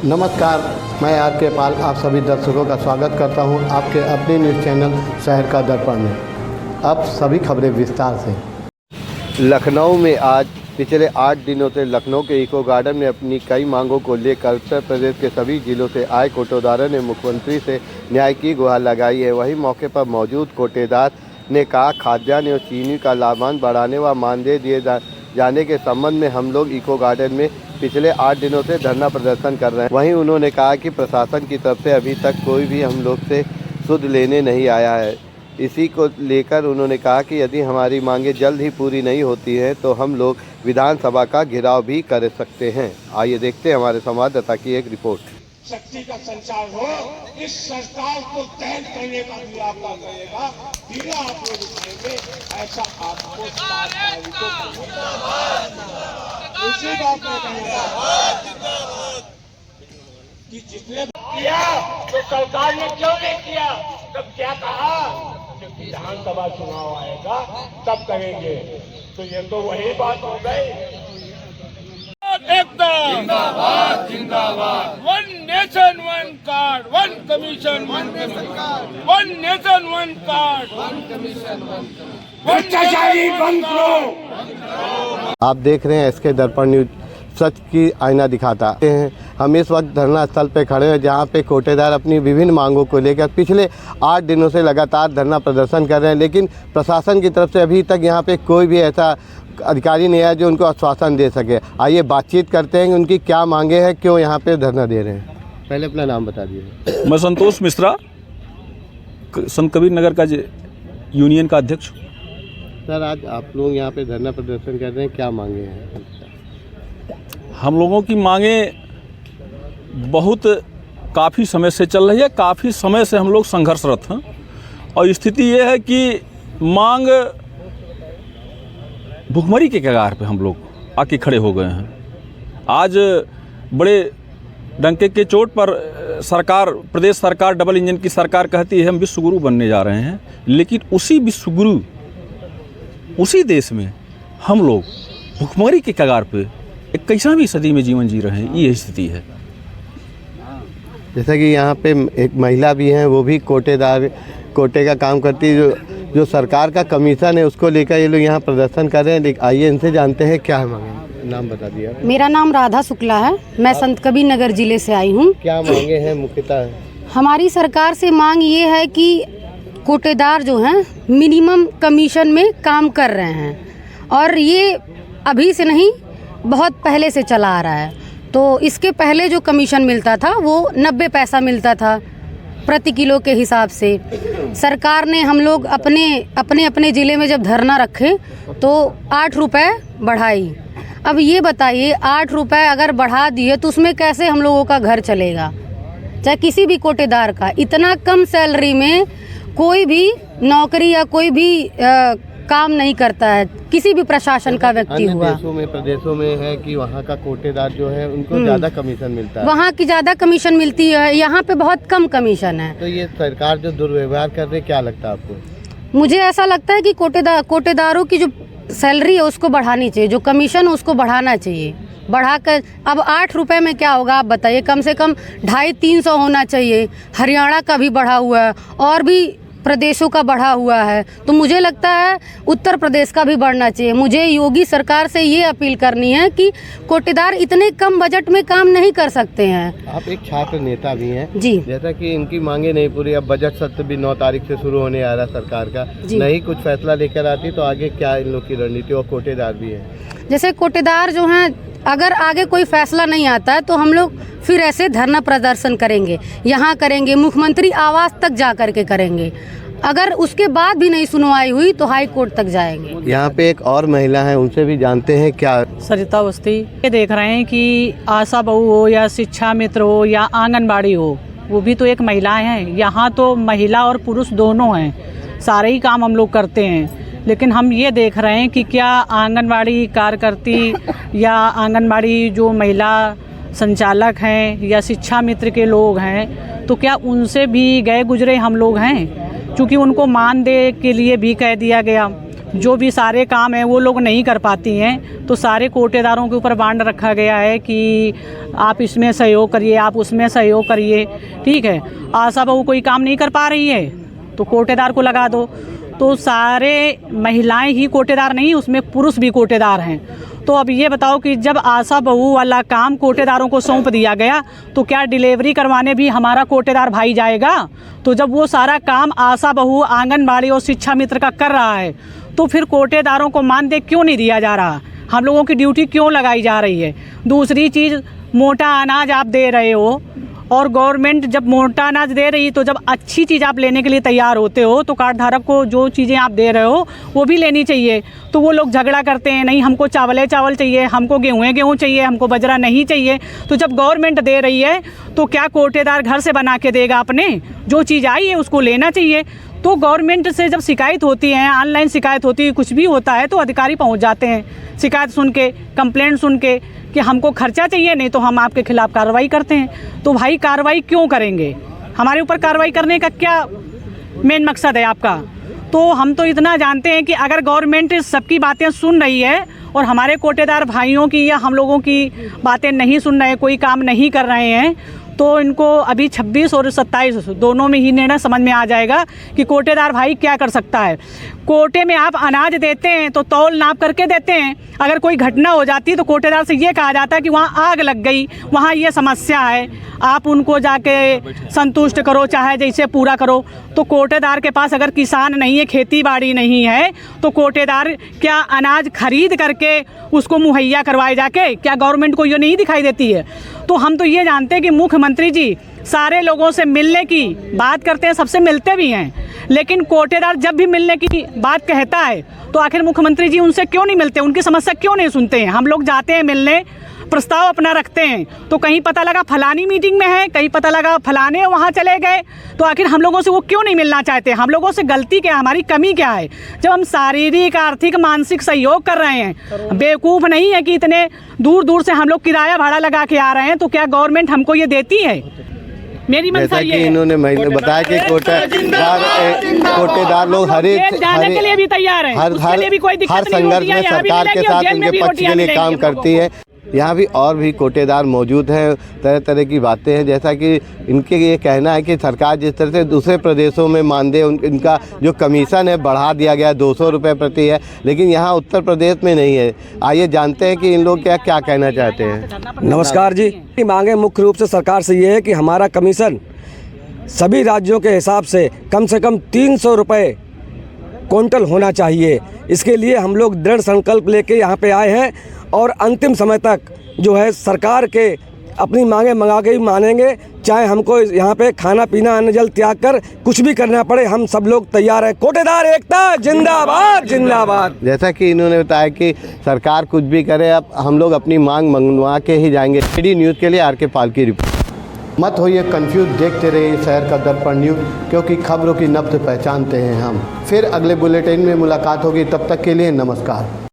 नमस्कार, मैं आर के पाल आप सभी दर्शकों का स्वागत करता हूं आपके अपने न्यूज़ चैनल शहर का दर्पण में। अब सभी खबरें विस्तार से। लखनऊ में आज पिछले 8 दिनों से लखनऊ के इको गार्डन में अपनी कई मांगों को लेकर उत्तर प्रदेश के सभी जिलों से आए कोटेदारों ने मुख्यमंत्री से न्याय की गुहार लगाई है। वहीं मौके पर मौजूद कोटेदार ने कहा, खाद्यान्न और चीनी का लाभांश बढ़ाने व मानदेय दिए जाने के संबंध में हम लोग इको गार्डन में पिछले 8 दिनों से धरना प्रदर्शन कर रहे हैं। वहीं उन्होंने कहा कि प्रशासन की तरफ से अभी तक कोई भी हम लोग से सुध लेने नहीं आया है। इसी को लेकर उन्होंने कहा कि यदि हमारी मांगें जल्द ही पूरी नहीं होती हैं तो हम लोग विधानसभा का घेराव भी कर सकते हैं। आइए देखते हैं हमारे संवाददाता की एक रिपोर्ट। शक्ति का संचार हो, इस सरकार को तहत करने का भी आपका करेगा, धीरे आप लोग उठाएंगे, ऐसा आपको उसी बात में कहूँगा कि जितने किया तो सरकार ने क्यों नहीं किया, तब क्या कहा जब विधानसभा चुनाव आएगा तब करेंगे। तो ये तो वही बात हो गई। जिंदाबाद जिंदाबाद, one nation one card, one commission one card, one nation one card, one commission भ्रष्टाचारी बंद करो। आप देख रहे हैं इसके दर्पण न्यूज, सच की आईना दिखाता है। हम इस वक्त धरना स्थल पे खड़े हैं जहां पे कोटेदार अपनी विभिन्न मांगों को लेकर पिछले 8 दिनों से लगातार धरना प्रदर्शन कर रहे हैं, लेकिन प्रशासन की तरफ से अभी तक यहां पे कोई भी ऐसा अधिकारी नहीं है जो उनको आश्वासन दे सके। आइए बातचीत करते हैं कि उनकी क्या मांगे हैं, क्यों यहाँ पे धरना दे रहे हैं। पहले अपना नाम बता दीजिए। मैं संतोष मिश्रा, संत कबीर नगर का यूनियन का अध्यक्ष। सर, आज आप लोग यहाँ पे धरना प्रदर्शन कर रहे हैं, क्या मांगे हैं? हम लोगों की मांगे बहुत काफ़ी समय से चल रही है, काफ़ी समय से हम लोग संघर्षरत हैं और स्थिति ये है कि मांग भुखमरी के कगार पे हम लोग आके खड़े हो गए हैं। आज बड़े डंके के चोट पर सरकार, प्रदेश सरकार डबल इंजन की सरकार कहती है हम विश्वगुरु बनने जा रहे हैं, लेकिन उसी विश्वगुरु, उसी देश में हम लोग भुखमरी के कगार पे 21वीं सदी में जीवन जी रहे हैं। ये स्थिति है। जैसा कि यहाँ पे एक महिला भी हैं, वो भी कोटे का काम करती है, जो सरकार का कमीशन है उसको लेकर ये लोग यहाँ प्रदर्शन कर रहे हैं। आइए इनसे जानते हैं क्या मांगे। नाम बता दिया। मेरा नाम राधा शुक्ला है, मैं संत कबीर नगर जिले से आई हूँ। क्या मांगे हैं मुख्यतः? हमारी सरकार से मांग ये है कि कोटेदार जो हैं मिनिमम कमीशन में काम कर रहे हैं और ये अभी से नहीं, बहुत पहले से चला आ रहा है। तो इसके पहले जो कमीशन मिलता था वो 90 पैसा मिलता था प्रति किलो के हिसाब से। सरकार ने हम लोग अपने ज़िले में जब धरना रखे तो 8 रुपए बढ़ाई। अब ये बताइए, 8 रुपए अगर बढ़ा दिए तो उसमें कैसे हम लोगों का घर चलेगा? चाहे किसी भी कोटेदार का इतना कम सैलरी में कोई भी नौकरी या कोई भी काम नहीं करता है, किसी भी प्रशासन का व्यक्ति हुआ। देशों में, प्रदेशों में है कि वहाँ का कोटेदार जो है उनको ज़्यादा कमीशन मिलता है। वहाँ की ज़्यादा कमीशन मिलती है, यहाँ पे बहुत कम कमीशन है। तो ये सरकार जो दुर्व्यवहार कर रही है, क्या लगता है आपको? मुझे ऐसा लगता है कि कोटेदारों की जो सैलरी है उसको बढ़ानी चाहिए, जो कमीशन है उसको बढ़ाना चाहिए। बढ़ाकर अब 8 रुपए में क्या होगा आप बताइए? कम से कम 250-300 होना चाहिए। हरियाणा का भी बढ़ा हुआ है और भी प्रदेशों का बढ़ा हुआ है, तो मुझे लगता है उत्तर प्रदेश का भी बढ़ना चाहिए। मुझे योगी सरकार से ये अपील करनी है कि कोटेदार इतने कम बजट में काम नहीं कर सकते हैं। आप एक छात्र नेता भी हैं जी। जैसा कि इनकी मांगे नहीं पूरी, अब बजट सत्र भी 9 तारीख से शुरू होने आ रहा सरकार का, नहीं कुछ फैसला लेकर आती तो आगे क्या इन लोग की रणनीति? और कोटेदार भी है, जैसे कोटेदार जो हैं, अगर आगे कोई फैसला नहीं आता है तो हम लोग फिर ऐसे धरना प्रदर्शन करेंगे, यहाँ करेंगे, मुख्यमंत्री आवास तक जा करके करेंगे। अगर उसके बाद भी नहीं सुनवाई हुई तो हाई कोर्ट तक जाएंगे। यहाँ पे एक और महिला है, उनसे भी जानते हैं क्या। सरिता अवस्थी, ये देख रहे हैं कि आशा बहू हो या शिक्षा मित्र हो या आंगनबाड़ी हो, वो भी तो एक महिलाएं हैं। यहाँ तो महिला और पुरुष दोनों हैं, सारे ही काम हम लोग करते हैं। लेकिन हम ये देख रहे हैं कि क्या आंगनबाड़ी कार्यकर्ती या आंगनबाड़ी जो महिला संचालक हैं या शिक्षा मित्र के लोग हैं, तो क्या उनसे भी गए गुजरे हम लोग हैं? क्योंकि उनको मानदेय के लिए भी कह दिया गया, जो भी सारे काम हैं वो लोग नहीं कर पाती हैं, तो सारे कोटेदारों के ऊपर बांध रखा गया है कि आप इसमें सहयोग करिए, आप उसमें सहयोग करिए। ठीक है, आशा बहू कोई काम नहीं कर पा रही है तो कोटेदार को लगा दो। तो सारे महिलाएं ही कोटेदार नहीं, उसमें पुरुष भी कोटेदार हैं। तो अब ये बताओ कि जब आशा बहू वाला काम कोटेदारों को सौंप दिया गया तो क्या डिलीवरी करवाने भी हमारा कोटेदार भाई जाएगा? तो जब वो सारा काम आशा बहू, आंगनबाड़ी और शिक्षा मित्र का कर रहा है तो फिर कोटेदारों को मानदेय क्यों नहीं दिया जा रहा? हम लोगों की ड्यूटी क्यों लगाई जा रही है? दूसरी चीज़, मोटा अनाज आप दे रहे हो और गवर्नमेंट जब मोटा अनाज दे रही तो जब अच्छी चीज़ आप लेने के लिए तैयार होते हो तो कार्ड धारक को जो चीज़ें आप दे रहे हो वो भी लेनी चाहिए। तो वो लोग झगड़ा करते हैं, नहीं हमको चावल चाहिए, हमको गेहूँ चाहिए, हमको बजरा नहीं चाहिए। तो जब गवर्नमेंट दे रही है तो क्या कोटेदार घर से बना के देगा? अपने जो चीज़ आई है उसको लेना चाहिए। तो गवर्नमेंट से जब शिकायत होती है, ऑनलाइन शिकायत होती है, कुछ भी होता है तो अधिकारी पहुंच जाते हैं शिकायत सुन के, कंप्लेंट सुन के कि हमको खर्चा चाहिए, नहीं तो हम आपके खिलाफ कार्रवाई करते हैं। तो भाई कार्रवाई क्यों करेंगे? हमारे ऊपर कार्रवाई करने का क्या मेन मकसद है आपका? तो हम तो इतना जानते हैं कि अगर गवर्नमेंट सबकी बातें सुन रही है और हमारे कोटेदार भाइयों की या हम लोगों की बातें नहीं सुन रहे, कोई काम नहीं कर रहे हैं, तो इनको अभी 26 और 27 दोनों में ही निर्णय समझ में आ जाएगा कि कोटेदार भाई क्या कर सकता है। कोटे में आप अनाज देते हैं तो तौल नाप करके देते हैं। अगर कोई घटना हो जाती है तो कोटेदार से ये कहा जाता है कि वहाँ आग लग गई, वहाँ ये समस्या है, आप उनको जाके संतुष्ट करो, चाहे जैसे पूरा करो। तो कोटेदार के पास अगर किसान नहीं है, खेती बाड़ी नहीं है, तो कोटेदार क्या अनाज खरीद करके उसको मुहैया करवाए जाके? क्या गवर्नमेंट को ये नहीं दिखाई देती है? तो हम तो ये जानते हैं कि मुख्यमंत्री जी सारे लोगों से मिलने की बात करते हैं, सबसे मिलते भी हैं, लेकिन कोटेदार जब भी मिलने की बात कहता है तो आखिर मुख्यमंत्री जी उनसे क्यों नहीं मिलते, उनकी समस्या क्यों नहीं सुनते हैं? हम लोग जाते हैं मिलने, प्रस्ताव अपना रखते हैं, तो कहीं पता लगा फलानी मीटिंग में है, कहीं पता लगा फलाने वहाँ चले गए, तो आखिर हम लोगों से वो क्यों नहीं मिलना चाहते? हम लोगों से गलती क्या है, हमारी कमी क्या है? जब हम शारीरिक, आर्थिक, मानसिक सहयोग कर रहे हैं, बेवकूफ़ नहीं है कि इतने दूर दूर से हम लोग किराया भाड़ा लगा के आ रहे हैं, तो क्या गवर्नमेंट हमको ये देती है? मेरी जैसा कि इन्होंने बताया कि कोटेदार लोग हर जाने के लिए भी तैयार हैं, हर संघर्ष में सरकार के साथ उनके पक्ष के लिए काम करती है। यहाँ भी और भी कोटेदार मौजूद हैं, तरह तरह की बातें हैं। जैसा कि इनके ये कहना है कि सरकार जिस तरह से दूसरे प्रदेशों में मानदेय इनका जो कमीशन है बढ़ा दिया गया, 200 रुपये प्रति है, लेकिन यहाँ उत्तर प्रदेश में नहीं है। आइए जानते हैं कि इन लोग क्या कहना चाहते हैं। नमस्कार जी। मांगे मुख्य रूप से सरकार से ये है कि हमारा कमीशन सभी राज्यों के हिसाब से कम 300 रुपये क्विंटल होना चाहिए। इसके लिए हम लोग दृढ़ संकल्प लेके यहाँ पे आए हैं और अंतिम समय तक जो है सरकार के अपनी मांगे मंगा के ही मानेंगे, चाहे हमको यहाँ पे खाना पीना अन्न जल त्याग कर कुछ भी करना पड़े, हम सब लोग तैयार हैं। कोटेदार एकता जिंदाबाद जिंदाबाद। जैसा कि इन्होंने बताया कि सरकार कुछ भी करे, अब हम लोग अपनी मांग मंगवा के ही जाएंगे। डी न्यूज़ के लिए आर.के. पाल की रिपोर्ट। मत होइए कंफ्यूज, देखते रहिए शहर का दर्पण न्यूज़, क्योंकि खबरों की नब्ज़ पहचानते हैं हम। फिर अगले बुलेटिन में मुलाकात होगी, तब तक के लिए नमस्कार।